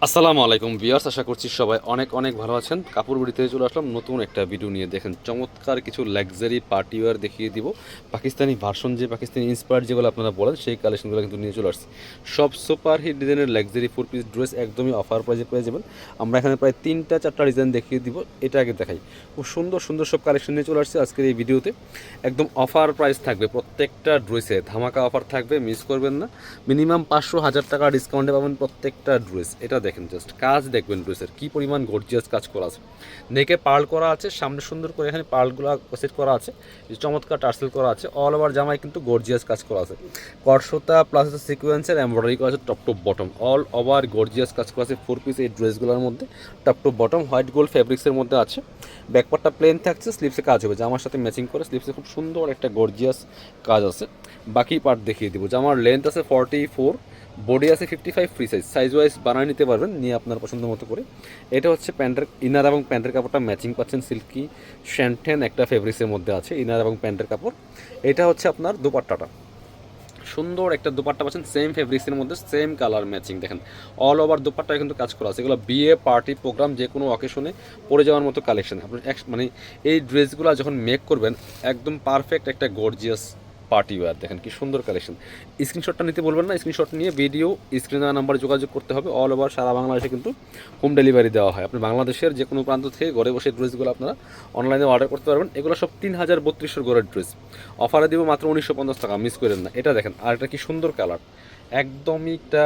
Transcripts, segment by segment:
আসসালামু আলাইকুম ভিউয়ার্স, আশা করছি সবাই অনেক অনেক ভালো আছেন। কাপড় বিড়িতে চলে আসলাম নতুন একটা ভিডিও নিয়ে। দেখেন চমৎকার কিছু লাক্সারি পার্টি ওয়্যার দেখিয়ে দিব। পাকিস্তানি ভার্সন, যে পাকিস্তানি ইন্সপায়ার্ড যেগুলো আপনারা বলেন, সেই কালেকশনগুলো কিন্তু নিয়ে চলে আসছি। সব সুপার হিট ডিজাইনের লাক্সারি 4 পিস ড্রেস একদমই অফার প্রাইসে পেয়ে যাবেন। আমরা এখানে প্রায় 3টা 4টা ডিজাইন দেখিয়ে দিব। এটা আগে দেখাই। খুব সুন্দর সুন্দর সব কালেকশন নিয়ে চলে আসছে আজকের এই ভিডিওতে। একদম অফার প্রাইস থাকবে, প্রত্যেকটা ড্রেসে ধামাকা অফার থাকবে, মিস করবেন না। মিনিমাম 500-1000 টাকা ডিসকাউন্টে পাবেন প্রত্যেকটা ড্রেস। এটা দেখেন, জাস্ট কাজ দেখবেন ড্রেসের কী পরিমাণ গর্জিয়াস কাজ করা আছে। নেকে পার্ল করা আছে, সামনে সুন্দর করে এখানে পার্লগুলো সেট করা আছে, চমৎকার টার্সেল করা আছে। অল ওভার জামায় কিন্তু গর্জিয়াস কাজ করা আছে। কটসুতা প্লাস সিকোয়েন্সের এমব্রয়ডারি করা আছে top to bottom. All over gorgeous কাজ করা আছে 4 পিস এই ড্রেসগুলোর মধ্যে। Top to bottom white gold ফ্যাব্রিক্সের মধ্যে আছে। ব্যাকপার্টটা প্লেন থাকছে, স্লিপসে কাজ হবে, জামার সাথে ম্যাচিং করে স্লিপসে খুব সুন্দর একটা গর্জিয়াস কাজ আছে। বাকি পার্ট দেখিয়ে দিব। জামার লেন্থ আছে 44, বডি আছে 55, ফ্রি সাইজ ওয়াইজ বানিয়ে নিতে পারবেন নিয়ে আপনার পছন্দ মতো করে। এটা হচ্ছে প্যান্টের ইনার এবং প্যান্টের কাপড়টা ম্যাচিং পাচ্ছেন, সিল্কি শ্যান্টেন একটা ফেব্রিক্সের মধ্যে আছে ইনার এবং প্যান্টের কাপড়। এটা হচ্ছে আপনার দুপাট্টাটা, সুন্দর একটা দুপাট্টা পাচ্ছেন সেম ফেব্রিক্সের মধ্যে, সেম কালার ম্যাচিং। দেখেন অল ওভার দুপাট্টায় কিন্তু কাজ করা আছে। এগুলো বিয়ে পার্টি প্রোগ্রাম যে কোনো অকেশনে পরে যাওয়ার মতো কালেকশন। আপনি মানে এই ড্রেসগুলো যখন মেক করবেন একদম পারফেক্ট একটা গর্জিয়াস পার্টি ওয়্যার। দেখেন কি সুন্দর কালেকশন। স্ক্রিনশটটা নিতে বলবেন না, স্ক্রিনশট নিয়ে ভিডিও স্ক্রিন দেওয়া নাম্বারে যোগাযোগ করতে হবে। অল ওভার সারা বাংলাদেশে কিন্তু হোম ডেলিভারি দেওয়া হয়। আপনি বাংলাদেশের যে কোনো প্রান্ত থেকে ঘরে বসে ড্রেসগুলো আপনারা অনলাইনে অর্ডার করতে পারবেন। এগুলো সব 3032 ঘরের ড্রেস। অফারে দিব মাত্র 1950 টাকা, মিস করেন না। এটা দেখেন, আর এটা কি সুন্দর কালার, একদমই একটা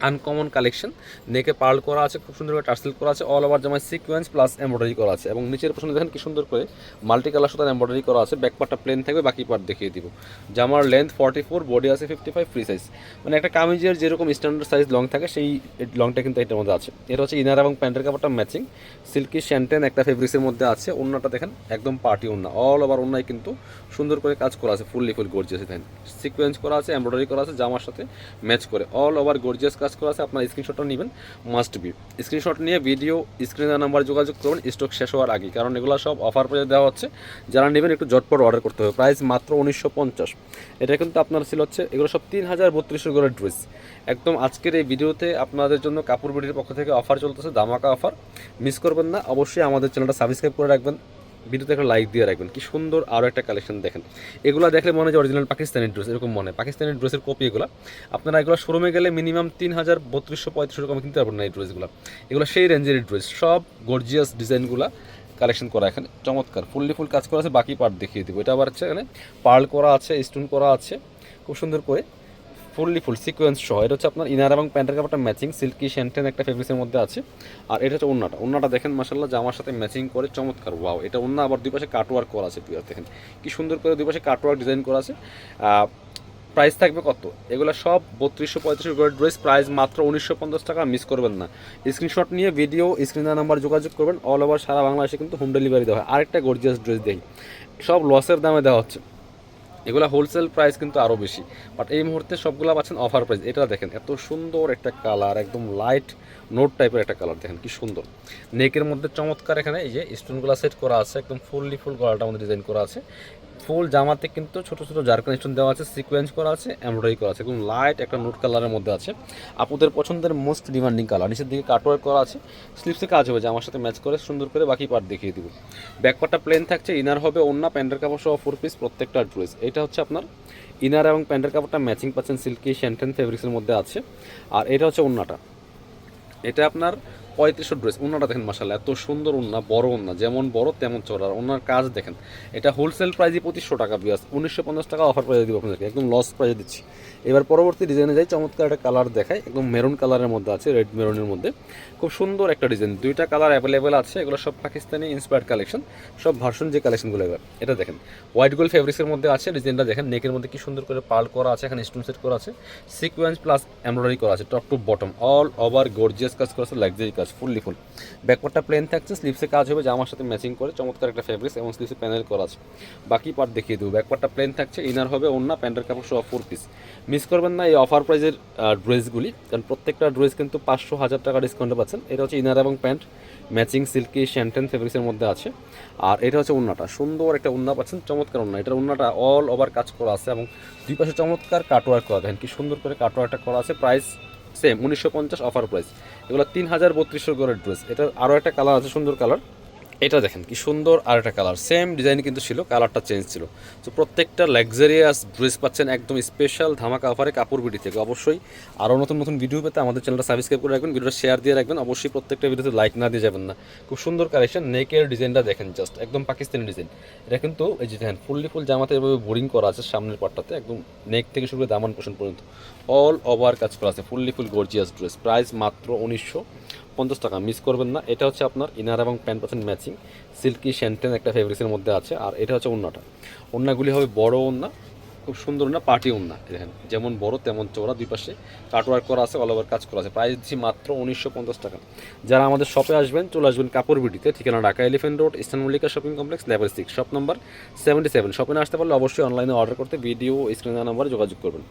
আনকমন কালেকশন। নেকে পার্ল করা আছে, খুব সুন্দর করে টার্সেল করা আছে। অল ওভার জামায় সিকোয়েন্স প্লাস এমব্রয়ডারি করা আছে এবং নিচের পছন্দ দেখেন কি সুন্দর করে মাল্টি কালার সাথে এমব্রয়ডারি করা আছে। ব্যাক পার্টটা প্লেন থাকবে, বাকি পার্ট দেখিয়ে দিব। জামার লেন্থ 44, বডি আছে 55, ফ্রি সাইজ। মানে একটা কামিজের যেরকম স্ট্যান্ডার্ড সাইজ লং থাকে সেই লংটা কিন্তু এটার মধ্যে আছে। এটা হচ্ছে ইনার এবং প্যান্টের কাপড়টা ম্যাচিং, সিল্কি শ্যান্টেন একটা ফেব্রিক্সের মধ্যে আছে। ওড়নাটা দেখেন একদম পার্টি ওড়না। অল ওভার ওড়নায় কিন্তু সুন্দর করে কাজ করা আছে, ফুললি ফুল গর্জিয়াস। দেখেন সিকোয়েন্স করা আছে, এমব্রয়ডারি করা আছে, জামার সাথে ম্যাচ করে অল ওভার গর্জিয়াস কাজ করা আছে। আপনার স্ক্রিনশটটা নেবেন, মাস্ট বি। স্ক্রিনশট নিয়ে ভিডিও স্ক্রিনের নাম্বার যোগাযোগ করবেন স্টক শেষ হওয়ার আগে, কারণ এগুলো সব অফার প্রাইসে দেওয়া হচ্ছে। যারা নেবেন একটু ঝটপট অর্ডার করতে হবে। প্রাইস মাত্র 1950। এটা কিন্তু আপনার ছিল হচ্ছে এগুলো সব 3032 করে ড্রেস। একদম আজকের এই ভিডিওতে আপনাদের জন্য কাপড় বিডির পক্ষ থেকে অফার চলতেছে, ধামাকা অফার, মিস করবেন না। অবশ্যই আমাদের চ্যানেলটা সাবস্ক্রাইব করে রাখবেন, ভিডিওতে একটা লাইক দিয়ে রাখবেন। কি সুন্দর আরও একটা কালেকশন দেখেন। এগুলো দেখলে মনে হয় অরিজিনাল পাকিস্তানি ড্রেস, এরকম মনে হয় পাকিস্তানি ড্রেসের কপি এগুলো। আপনারা এগুলো শোরুমে গেলে মিনিমাম 3235 রকম কিনতে পারবেন না এই ড্রেসগুলো। এগুলো সেই রেঞ্জের ড্রেস, সব গর্জিয়াস ডিজাইনগুলো কালেকশন করা এখানে চমৎকার ফুললি ফুল কাজ করা আছে। বাকি পার্ট দেখিয়ে দিব। এটা আবার হচ্ছে এখানে পার্ল করা আছে, স্টোন করা আছে খুব সুন্দর করে, ফুললি ফুল সিকোয়েন্স সহ। এটা হচ্ছে আপনার ইনার এবং প্যান্টের কাপড়টা ম্যাচিং, সিল্কি শ্যান্টেন একটা ফেব্রিক্সের মধ্যে আছে। আর এটা হচ্ছে ওন্নাটা দেখেন মাশাআল্লাহ জামার সাথে ম্যাচিং করে চমৎকার। ওয়াও, এটা ওন্না আবার দুই পাশে কাটওয়ার্ক করা আছে। প্রিয় দেখেন কি সুন্দর করে দুই পাশে কাটওয়ার্ক ডিজাইন করা আছে। প্রাইস থাকবে কত? এগুলো সব 3235 করে ড্রেস, প্রাইস মাত্র 1950 টাকা, মিস করবেন না। স্ক্রিনশট নিয়ে ভিডিও স্ক্রিনের নাম্বার যোগাযোগ করবেন। অল ওভার সারা বাংলাদেশে কিন্তু হোম ডেলিভারি দেওয়া হয়। আরেকটা গর্জিয়াস ড্রেস দেই, সব লসের দামে দেওয়া হচ্ছে। এগুলো হোলসেল প্রাইস কিন্তু আরও বেশি, বাট এই মুহূর্তে সবগুলো পাচ্ছেন অফার প্রাইস। এটা দেখেন এত সুন্দর একটা কালার, একদম লাইট নোট টাইপের একটা কালার। দেখেন কি সুন্দর। নেকের মধ্যে চমৎকার এখানে এই যে স্টোনগুলো সেট করা আছে, একদম ফুললি ফুল গলাটার মধ্যে ডিজাইন করা আছে। ফুল জামাতে কিন্তু ছোটো ছোটো জারকান স্টোন দেওয়া আছে, সিকোয়েন্স করা আছে, এমব্রয়ডারি করা আছে, একদম লাইট একটা নোট কালারের মধ্যে আছে। আপুদের পছন্দের মোস্ট ডিমান্ডিং কালার। নিচের দিকে কাটওয়ার্ক করা আছে, স্লিপসে কাজ হবে জামার সাথে ম্যাচ করে সুন্দর করে। বাকি পার্ট দেখিয়ে দিব। ব্যাকপার্টটা প্লেন থাকছে, ইনার হবে ওন্না, প্যান্টের কাপড় সহ 4 পিস প্রত্যেকটা ড্রেস। এটা হচ্ছে আপনার ইনার এবং প্যান্টের কাপড়টা ম্যাচিং পাচ্ছেন, সিল্কি শ্যান্টেন ফেব্রিক্সের মধ্যে আছে। আর এটা হচ্ছে ওন্নাটা, এটা আপনার 3500 ড্রেস। ওনাটা দেখেন মাশাআল্লাহ এত সুন্দর ওন্না, বড় ওন্না, যেমন বড় তেমন চড়া। ওনার কাজ দেখেন, এটা হোলসেল প্রাইসই 2500 টাকা, বিয়াস 1950 টাকা অফার প্রাইসে দিব আপনাদেরকে, একদম লস প্রাইসে দিচ্ছি। এবার পরবর্তী ডিজাইনে যাই। চমৎকার একটা কালার দেখায়, একদম মেরুন কালারের মধ্যে আছে, রেড মেরুনের মধ্যে খুব সুন্দর একটা ডিজাইন। দুইটা কালার অ্যাভেলেবেল আছে। এগুলো সব পাকিস্তানি ইন্সপায়ার্ড কালেকশন, সব ভার্সন যে কালেকশনগুলো। এবার এটা দেখেন হোয়াইট গোল্ড ফেব্রিক্সের মধ্যে আছে। ডিজাইনটা দেখেন, নেকের মধ্যে কি সুন্দর করে পার্ল করা আছে, এখানে স্টোন সেট করা আছে, সিকোয়েন্স প্লাস এমব্রয়ডারি করা আছে top to bottom. All over gorgeous কাজ করা আছে, লাক্সারি কাজ, ফুললি ফুল। ব্যাকপার্টটা প্লেন থাকছে, স্লিপসে কাজ হবে জামার সাথে ম্যাচিং করে, চমৎকার একটা ফেব্রিক্স এবং স্লিপসে প্যানেল করা আছে। বাকি পার্ট দেখিয়ে দেবো। ব্যাকপার্টটা প্লেন থাকছে, ইনার হবে ওন্না, প্যান্টের কাপড় সহ 4 পিস। মিস করবেন না এই অফার প্রাইজের ড্রেসগুলি, কারণ প্রত্যেকটা ড্রেস কিন্তু 500-1000 টাকা ডিসকাউন্টে পাচ্ছেন। এটা হচ্ছে ইনার এবং প্যান্ট ম্যাচিং, সিল্কি শ্যান্টেন ফেব্রিক্সের মধ্যে আছে। আর এটা হচ্ছে ওন্নাটা, সুন্দর একটা ওন্না পাচ্ছেন, চমৎকার ওন্না। এটার ওন্নাটা অল ওভার কাজ করা আছে এবং দুই পাশে চমৎকার কাটওয়ার্ক করা। দেখেন কি সুন্দর করে কাটওয়ার্কটা করা আছে। Price same 1950 offer price. এগুলো 3032 করে ড্রেস। এটার আরও একটা কালার আছে, সুন্দর কালার। এটা দেখেন কি সুন্দর, আর একটা কালার সেম ডিজাইন কিন্তু ছিল, কালারটা চেঞ্জ ছিল। তো প্রত্যেকটা লাক্সারিয়াস ড্রেস পাচ্ছেন একদম স্পেশাল ধামাকা অফারে কাপড় বিডি থেকে। অবশ্যই আরও নতুন নতুন ভিডিও পেতে আমাদের চ্যানেলটা সাবস্ক্রাইব করে রাখবেন, ভিডিওটা শেয়ার দিয়ে রাখবেন। অবশ্যই প্রত্যেকটা ভিডিওতে লাইক না দিয়ে যাবেন না। খুব সুন্দর কালেকশন। নেকের ডিজাইনটা দেখেন, জাস্ট একদম পাকিস্তানি ডিজাইন। এটা কিন্তু এই যে দেখেন ফুললি ফুল জামাতে এভাবে বোরিং করা আছে সামনের পাটটাতে, একদম নেক থেকে শুরু করে দামান পোষণ পর্যন্ত অল ওভার কাজ করা আছে। Fully full gorgeous dress, price মাত্র 1950 টাকা। মিস করবেন না। এটা হচ্ছে আপনার ইনার এবং প্যান্ট পাচ্ছেন ম্যাচিং, সিল্কি শ্যান্টেন একটা ফেব্রিক্সের মধ্যে আছে। আর এটা হচ্ছে ওড়নাটা, ওড়নাগুলি হবে বড় ওড়না, খুব সুন্দর না পার্টি ওড়না। দেখেন যেমন বড় তেমন চওড়া, দুই পাশে কাটওয়ার্ক করা আছে, অল ওভার কাজ করা আছে। প্রাইস দিচ্ছি মাত্র 1950 টাকা। যারা আমাদের শপে আসবেন চলে আসবেন কাপড় বিডিতে, ঠিকানা Dhaka elephant road, eastern Mallika shopping complex, level 6, shop number 77। শপে না আসতে পারলে অবশ্যই অনলাইনে অর্ডার করতে ভিডিও স্ক্রিনে নাম্বারে যোগাযোগ করবেন।